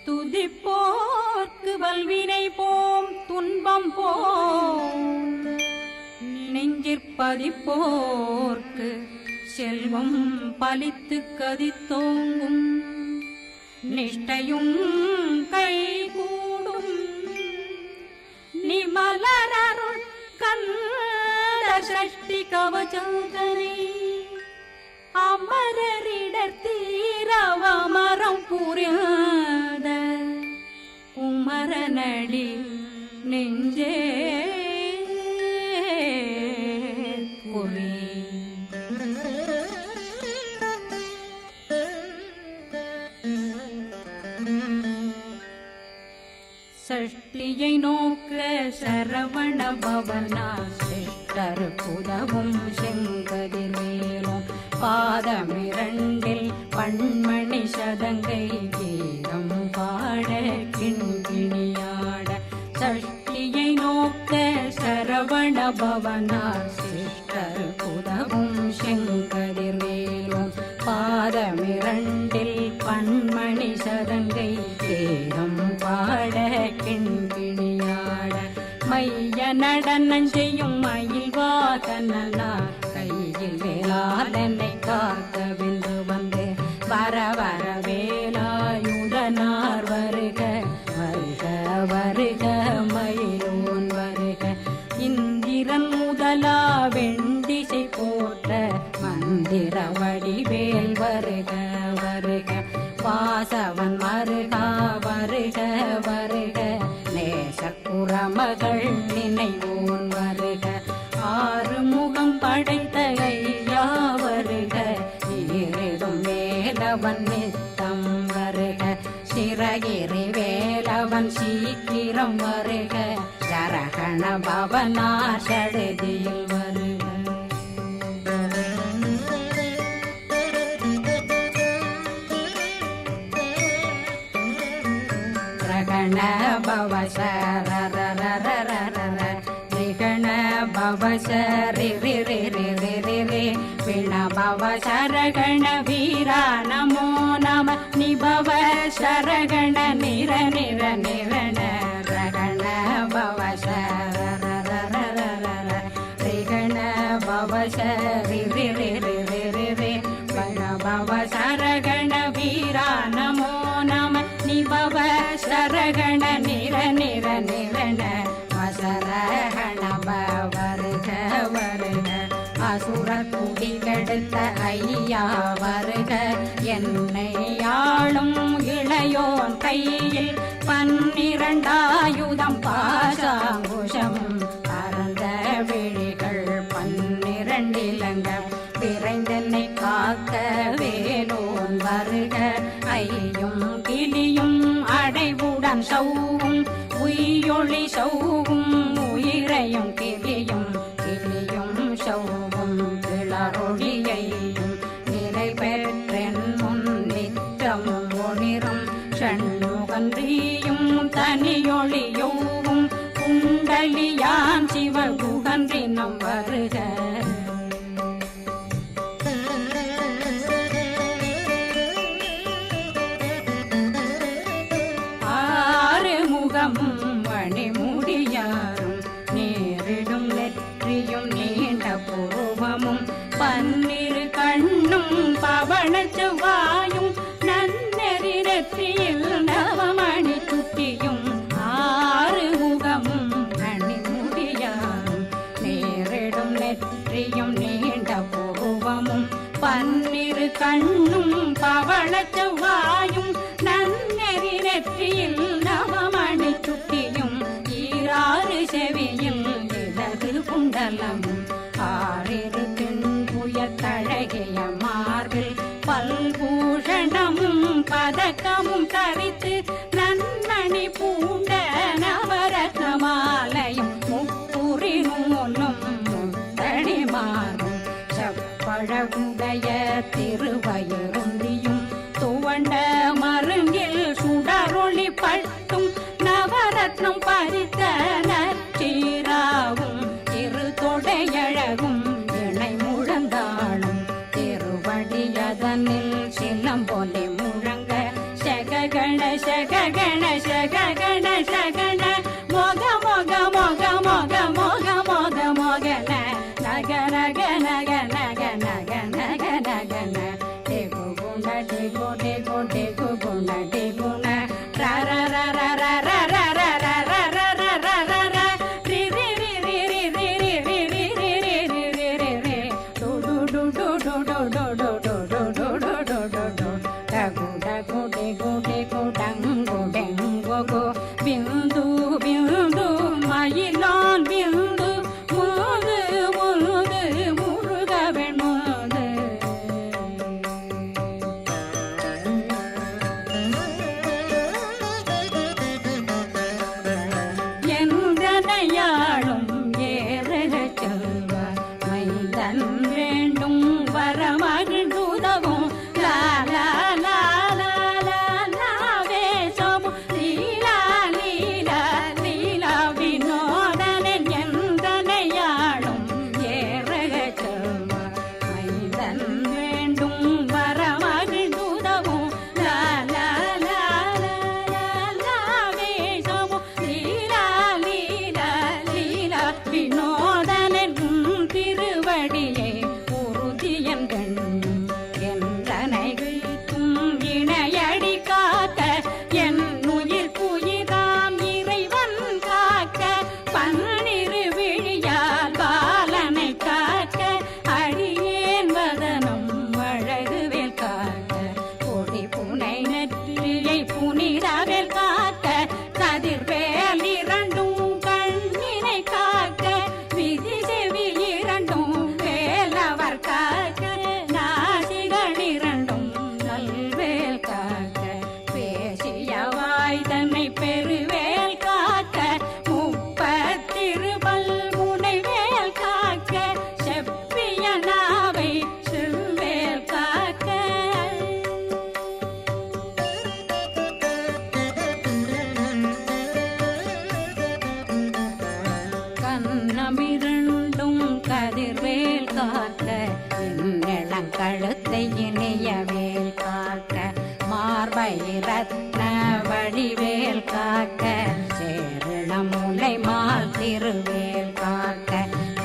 துதிப்போர்க்கு வல்வினை போம் துன்பம் போம் நெஞ்சிற்பதிப்போர்க்கு செல்வம் பலித்து கதித்தோங்கும் நிஷ்டையும் கைகூடும் நிமலரருள் கந்த சஷ்டி கவசந்தனை அமரரிடர் தீரவமரம் புரியாத குமரனடி நெஞ்சே குறி சஷ்டியை நோக்க சரவண பவனா சிஷ்டர் புதவும் செங்கதிர்வேலும் பாதமிரண்டில் பண்மணி சதங்கை கீதம் பாட கிண்கிணியாட சஷ்டியை நோக்க சரவண பவனா சிஷ்டர் புதவும் செங்கதிர்வேலும் பாதமிரண்டில் பண்மணி சதங்கை கீதம் பாட கிண்கிணியாட மைய நடனம் செய்யும் மயில் வாதனா கையில் வேளாளனை காக்கவென்று வந்து வர வர வேலாயுதனார் வருக வருக வருக மயிலோன் வருக இந்திரன் முதலா வெண்டிசை போற்ற மந்திர வடிவேல் வருக வருக வாசவன் வருகா வருக வருக நேசக்குறமகள் நினைவோன் வருக ஆறு முகம் படைத்த ஐயா வருக ஈரிடும் வேலவன் நித்தம் வருக சிறகிரி வேலவன் சீக்கிரம் வருக சரகண பவனா சடுதியில் வருக ரகண பவ சரரரரரரர ரிகண பவ சரி ரி ரி ரி ரி ரி ரி பிண பவ சரகண வீரா நமோ நம நிபவ சரகண நிர நிர நிரண ரகண பவ சரரரரரர ரிகண பவ சரி ரி ரி ரி ரி ரி ரி பிண பவ சரகண வீரா நமோ நம நிபவ சரகண நிர நிர நிரண வசரகண வருக வருக அசுர குடி கெடுத்த ஐயா வருக என்னை ஆளும் இளையோன் கையில் 12 பாசாங்குஷம் பரந்த விழிகள் 12 இலங்க விரைந்தனை காக்க வேலோன் வருக ஐயும் கிளியும் அடைவுடன் சௌவும் உயிரொளி சௌவும் உயிரையும் கிளியும் கிளியும் சௌவும் கிளரொளியையும் நிலை பெற்றென் முன் நித்தமும் ஒளிரும் ஷண்முகன்றியும் தனியொளியோவும் குண்டலியான் சிவகுகன்றினம் வருக மணிமுடியாரும் நேரிடும் நெற்றியும் நீண்ட பூவமும் 12 கண்ணும் பவள செவ்வாயும் நன்னெறி நெற்றியில் நவமணி சுட்டியும் 6 முகமும் மணிமுடியாரும் நேரிடும் நெற்றியும் நீண்ட பூவமும் 12 கண்ணும் பவள செவ்வாயும் நன்னெறி நெற்றியில் நவமணி சுட்டியும் 6 செவியில் இலகு குண்டலம் 6 புயத்தழகிய மார்பில் பல்பூஷணமும் பதக்கமும் தரித்து நன்மணி பூண்ட நவரத்ன மாலையும் முப்புரி நூலும் முத்தடி மாறும் செப்பழகுடைய திருவயிருந்தியும் துவண்ட மருங்கில் சுடரொளி பட்டும் நவரத்னம் பறித்த நச்சீராவும் திருத்தொடையழகும் இணை முழந்தாளும் திருவடியதனில் சிலம்பொலி முழங்க சககண சகக பிந்து பிந்து மயிலான் பிந்து முது முது முருகவன் முது என்றனையாளும் ஏறக செல்வார் மைந்தன் வேண்டும் வரமகிழ்ந்துதவும் லா லா லா லா லா லா வேஷம் லீலா லீலா லீலா வினோதனன் என்றனையாளும் ஏறக செல்வார் மைந்தன் வேண்டும் வரமகிழ்ந்துதவும் லா லா லா லா லா லா வேஷம் லீலா லீலா லீலா வினோதனன் திருவடியை உறுதியன் கண்ணும் என்றனை வைத்தும் இணையடி காக்க என் உயிர் குயிராம் இறைவன் காக்க பன்னிரு விழியால் பாலனை காக்க அடியேன் வதனம் அழகுவேல் காக்க கொடி புனை நெற்றியை புனிதவேல் காக்க கதிர்வேல் இரண்டும் கண்ணினை காக்க விதி செவி இரண்டும் வேலவர் காக்க நாசிகள் இரண்டும் நல்வேல் காக்க பேசிய வாய் தன்னை பெருவேல் காக்க முப்பத்திருபல் முனைவேல் காக்க செப்பிய நாவை செவ்வேல் காக்க கண்ணமிரண்டும் கதிர்வேல் காக்க இளங்கழுத்தை இணையவேல் காக்க மார்பை ரத்ன வடிவேல் காக்க சேரணமுலை மால் திருவேல் காக்க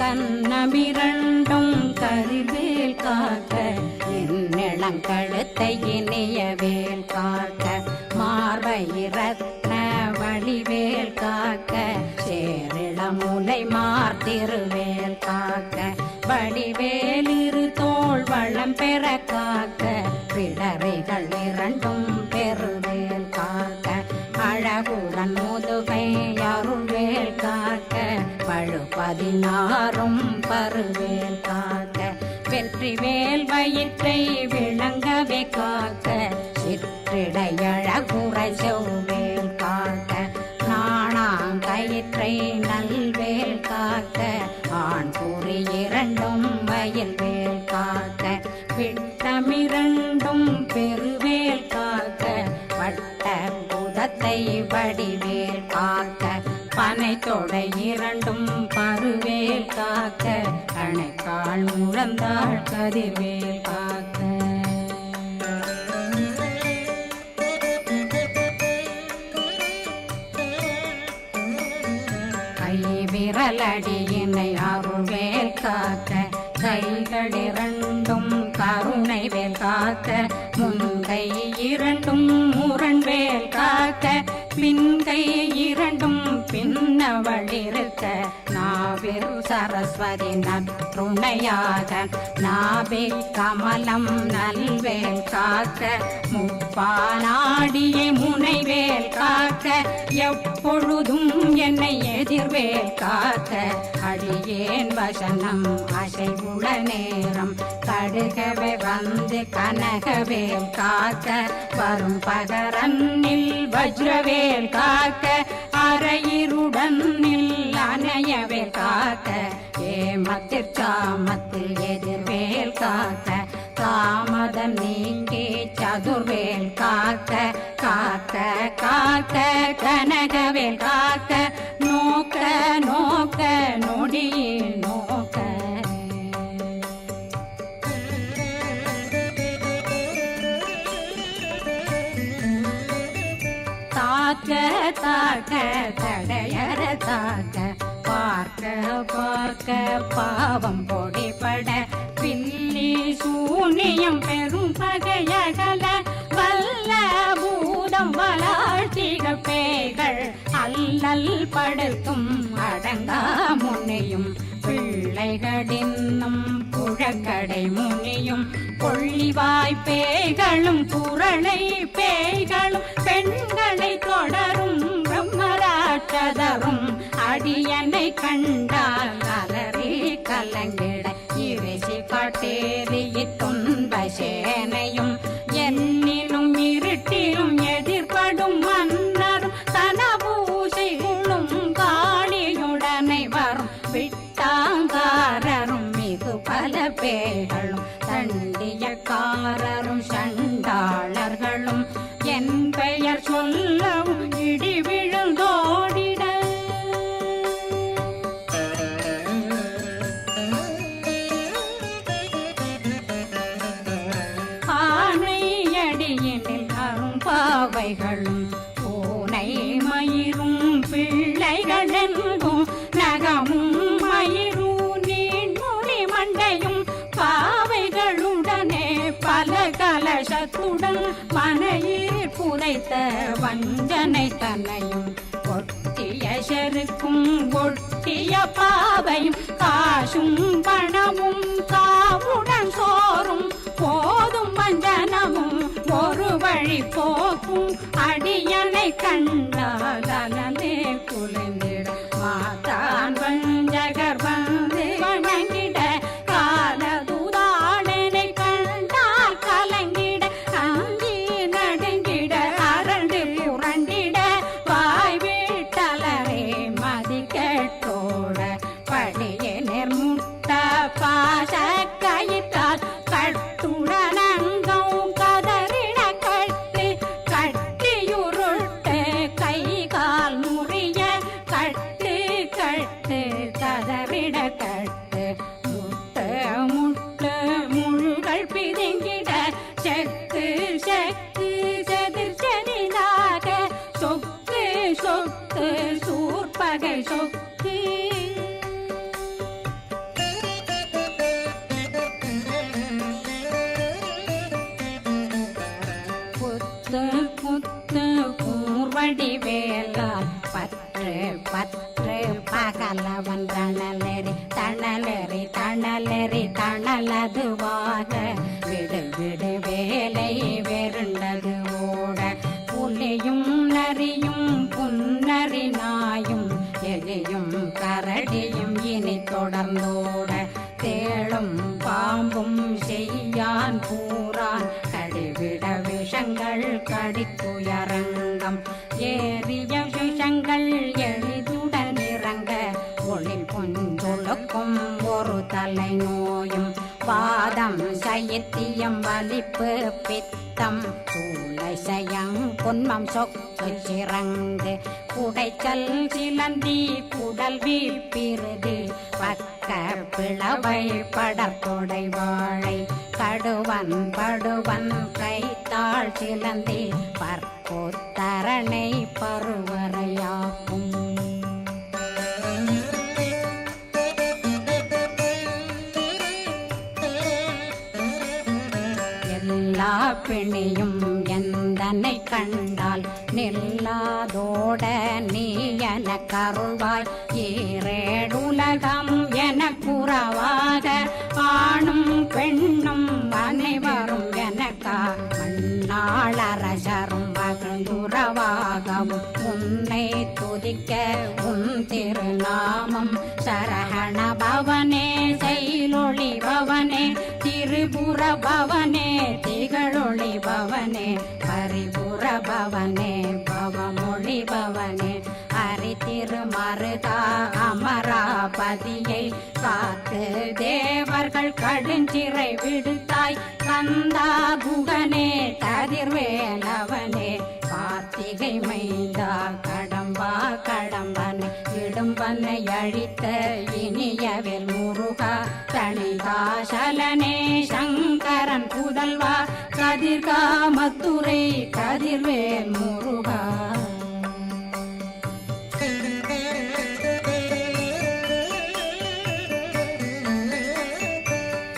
கண்ணமிரண்டும் கதிர்வேல் காக்க இளங்கழுத்தை இணையவேல் காக்க மார்பை ரத்ன வடிவேல் காக்க சேரிளமுலை மார்த்திருவேல் காக்க வடிவேலிரு தோள் வளம் பெற காக்க பிடரைகள் இரண்டும் பெருவேல் காக்க அழகுடன் முதுகை அருள்வேல் காக்க பழு16 பருவேல் காக்க வெற்றிவேல் வயிற்றை விளங்கவே காக்க சிற்றிடையழகுற செவ்வேல் காக்க நாணாங்கயிற்றை நல்வேல் காக்க ஆண் குறி இரண்டும் வயல்வேல் காக்க விட்டமிரண்டும் பெருவேல் காக்க வட்ட புதத்தை வடிவேல் காக்க பனை தொடை இரண்டும் பருவேல் காக்க அணைக்கால் முழந்தாள் கதிர்வேல் காக்க கை விரலடியினை அருள்வேல் காக்க கைகள் இரண்டும் கருணை வேல் காக்க முன்கை இரண்டும் முரண்வேல் காக்க பின்கை இரண்டும் பின்னவளிருக்க நாவில் சரஸ்வதி நற்றுணையாக நாபி கமலம் நல்வேல் காக்க முப்பானாடியை முனைவேல் காக்க எப்பொழுதும் என்னை எதிர்வேல் காக்க அடியேன் வசனம் அசைவுள நேரம் கடுகவே வந்து கனகவேல் காக்க வரும் பகரன்னில் வஜ்ரவேல் காக்க அரையிருடன் அணையவேல் காக்க ஏமத்தில் சாமத்தில் எதிர்வேல் காக்க தாமதம் நீங்கி சதுர்வேல் காக்க காக்க காக்க கனகவேல் காக்க நோக்க நோக்க நொடியில் நோக்க தாக்க தாக்க தடையற தாக்க பார்க்க பார்க்க பாவம் பொடிபட பில்லி சூனியம் பெரும் பகையகல வல்ல பூதம் வளாழ்த்திக பேய்கள் அல்லல் படுத்தும் அடங்கா முன்னையும் பிள்ளைகளின்னும் புழக்கடை முனியும் கொள்ளிவாய் பேய்களும் குரளை பேய்களும் பெண்களை தொடரும் பிரம்மராட்சதரும் அடியனை கண்டால் அலறி கலங்கிட இறைசி காட்டேறிய துன்ப சேனையும் என்னிலும் இருட்டிலும் எதிர்படும் மன்னரும் தனபூசைகளும் காளியுடனை வரும் விட்டாங்காரரும் மிகு பல பேர்களும் தண்டியக்காரரும் சண்டாளர்களும் என் பெயர் சொல்லவும் இடி விழுந்தோடிட ஆனையடியினில் அரும்பாவைகளும் பூனை மயிரும் பிள்ளைகளெங்கும் நகமும் மயிரும் நீண்மொழி மண்டையும் பாவைகளுடனே பல கலசத்துடன் மனையில் புதைத்த வஞ்சனை தன்னையும் ஒட்டிய செருக்கும் ஒட்டிய பாவையும் காசும் பணமும் காவுடன் சோறும் போதும் வஞ்சனமும் ஒரு வழி போக்கும் அடியனை கண்டால் அலந்தே குலைந்திட மாதான் வஞ்சகர் வந்து வணங்கிட காலதுதாடனை கண்டால் கலங்கிட அங்கி நடுங்கிட அரண்டு புரண்டிட வாய் வீட்டலரே மதி கேட்டோட படியே நிர்முட்ட பாச கயிற்றால் கட்டுடனங்கும் கதறிட கட்டு கட்டியுருட்டு கை கால் முறிய கட்டு கட்டு கதறிட கட்டு முட்டு முட்டு முழுகள் பிதுங்கிட செக்கு செக்கு செதிர் செதிலாக சொக்கு சொக்கு சூர்பகை சொக்கு புத்து புத்து கூர்வடி வேலால் பற்று பற்று பகலவன் தணலெறி தணலெறி தணலெறி தணலதுவாக விடு விடு வேலை வெருண்டது ஓட புலியும் நரியும் புன்னரி நாயும் எலியும் கரடியும் இனி தொடர்ந்தோட தேளும் பாம்பும் செய்யான் பூரான் கடிவிட விஷங்கள் கடித்துயரங்கம் ஏறிய விஷங்கள் எளிதுடன் இறங்க ஒளில் புஞ்சொழுக்கும் ஒரு தலை நோயும் வாதம் சைத்தியம் வலிப்பு பித்தம் சூளை சயம் பொன்மம் சொக்கு சிறங்கு குடைச்சல் சிலந்தி குடல் வீழ்பிருது பக்க பிளவை படத்தொடை வாழை கடுவன் படுவன் கைத்தாள் சிலந்தி பற்போத்தரணை பருவரையாக்கும் எல்லா பிணியும் எந்தனை கண்டால் நில்லாதோட நீ என கருள்வாய் ஈரேடுலகம் என குறவாக ஆணும் பெண்ணும் அனைவரும் எனக்கா மண்ணாளரசரும் மகிழ்ந்துறவாகவும் உன்னை துதிக்க உன் திருநாமம் சரகண பவனே செயலொளி பவனே திரிபுர பவனே திகழொளி பவனே பரிபுர பவனே பவமொழி பவனே ஹரி திருமருகா அமராபதியை காத்து தேவர்கள் கடுஞ்சிறை விடுத்தாய் கந்தா குகனே கதிர்வேலவனே கார்த்திகை மைந்தா கடம்பா கடம்பனை இடும்பனை அழித்த இனியவேல் முருகா தணிகாசலனே சங்கரன் புதல்வா கதிர்காமத்துரை கதிர்வேல் முருகா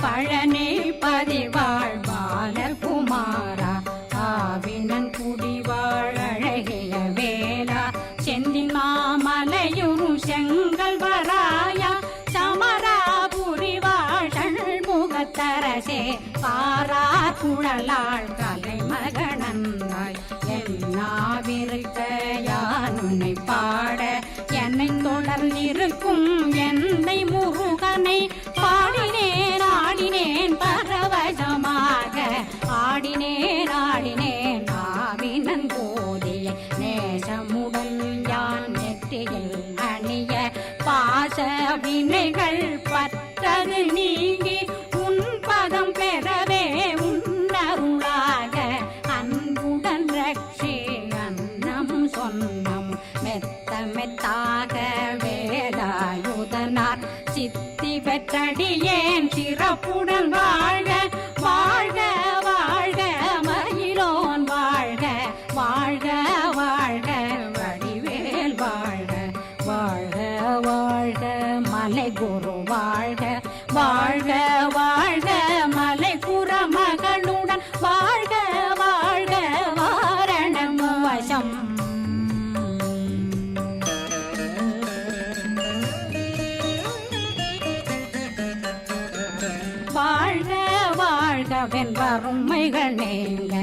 பழனி பதிவாழ் பாலகுமாரா ஆவினன் குடிவாழ் அழகிய வேலா செந்தின் மாமலையும் செங்கல் வராயா சமராபுரி வாழ் முக பாரார் குழலாள் கலைமகனந்தாய் என்னாவிருக்க யான் உன்னை பாட என்னை தொடர்ந்திருக்கும் என்னை முருகனை பாடினேன் ஆடினேன் பரவசமாக ஆடினேன் ஆடினேன் ஆவினன் போதிய நேசமுடன் யான் நெற்றியில் அணிய பாச வினைகள் பற்றது நீங்கி உன் பதம் பெறவே உன்னருளாக அன்புடன் ரட்சி அன்னம் சொன்னம் மெத்த மெத்தாக வேலாயுதனார் சித்தி பெற்றடியேன் சிறப்புடன் வாழ்க வாழ்க வாழ்க மயிலோன் வாழ்க வாழ்க வாழ்க வடிவேல் வாழ்க வாழ்க வாழ்க மலை குரு வாழ்க வாழ்க வாழ்க மலை குற மகளுடன் வாழ்க வாழ்க வாரணம் வசம் வாழ்க வாழ்கவென் வறுமைகள் நீங்க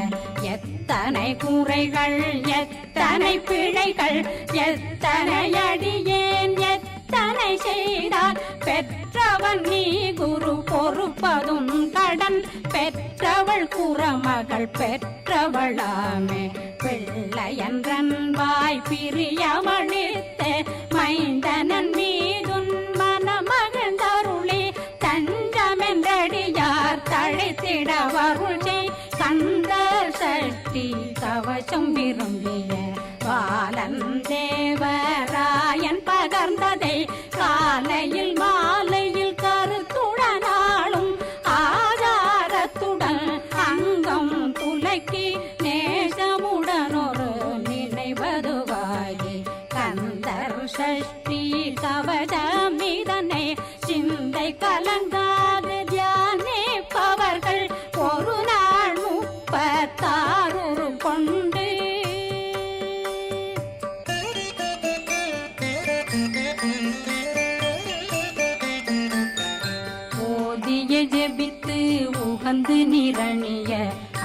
எத்தனை குறைகள் எத்தனை பிழைகள் எத்தனை அடியேன் எத்தனை செய்தால் பெற்றவன் நீ குரு பொறுப்பதும் கடன் பெற்றவள் குறமகள் பெற்றவளாமே பிள்ளையன்றன் வாய் பிரியமளித்த மைந்தனன் மீதுன் மனமகந்தருளி தஞ்சமென்றடியார் தழைத்திட வருளை கந்தர் சஷ்டி கவசம் விரும்பிய பாலன் தேவராயன் பகர்ந்ததை காலையில் மாலையில் கருத்துடனாலும் ஆதாரத்துடன் அங்கம் துலக்கி நேசமுடன் ஒரு நினைவதுவாகி கந்தர் சஷ்டி கவசம் இதனை சிந்தை கலங்காது தியானிப்பவர்கள் ஒரு நாள் 36 கொண்டு ஓதிய ஜெபித்து உகந்து நிரணிய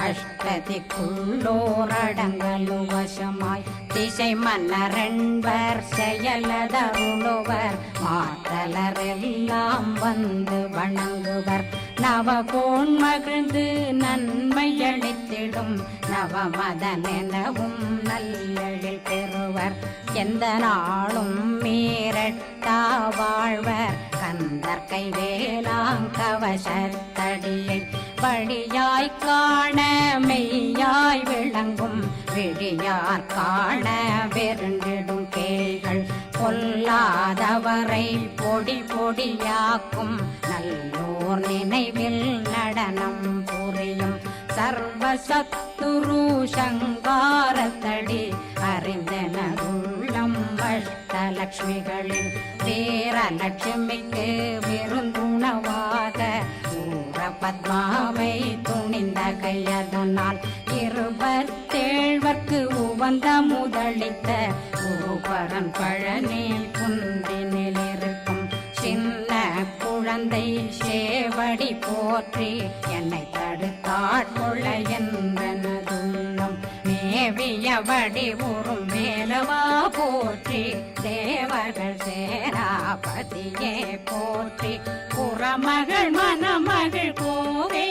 அஷ்டதிக்குள்ளோரடங்கலு வசமாய் திசை மன்னரென்பர் செயலதருளுவர் மாற்றலரெல்லாம் வந்து வணங்குவர் நவகோன் மகிழ்ந்து நன்மையளித்திடும் நவமதனெனவும் நல்லெழில் பெறுவர் எந்த நாளும் மீறட்டா வாழ்வர் கந்தற்கை வேளாங்கவசத்தடியை வழியாய் காண மெய்யாய் விளங்கும் விழியார் காண வெருண்டிடும் கேள்கள் பொல்லாதவரை பொடி பொடியாக்கும் நல்லோர் நினைவில் நடனம் புரியும் சர்வசத்துரு சங்காரத்தடி அறிந்தனருள்ளம் அஷ்டலட்சுமிகளில் வீரலட்சுமிக்கு விருந்துணவாக ஊர பத்மாவை துணிந்த கையதனால் 27 உவந்த முதலித்த குருபரன் பழனி குன்றினில் இருக்கும் சின்ன குழந்தை சேவடி போற்றி என்னை தடுத்தாட்கொள்ள என்றனதுள்ளம் மேவியபடி உறும் மேலவா போற்றி தேவர்கள் சேராபதியே போற்றி புறமகள் மணமகள் கோவே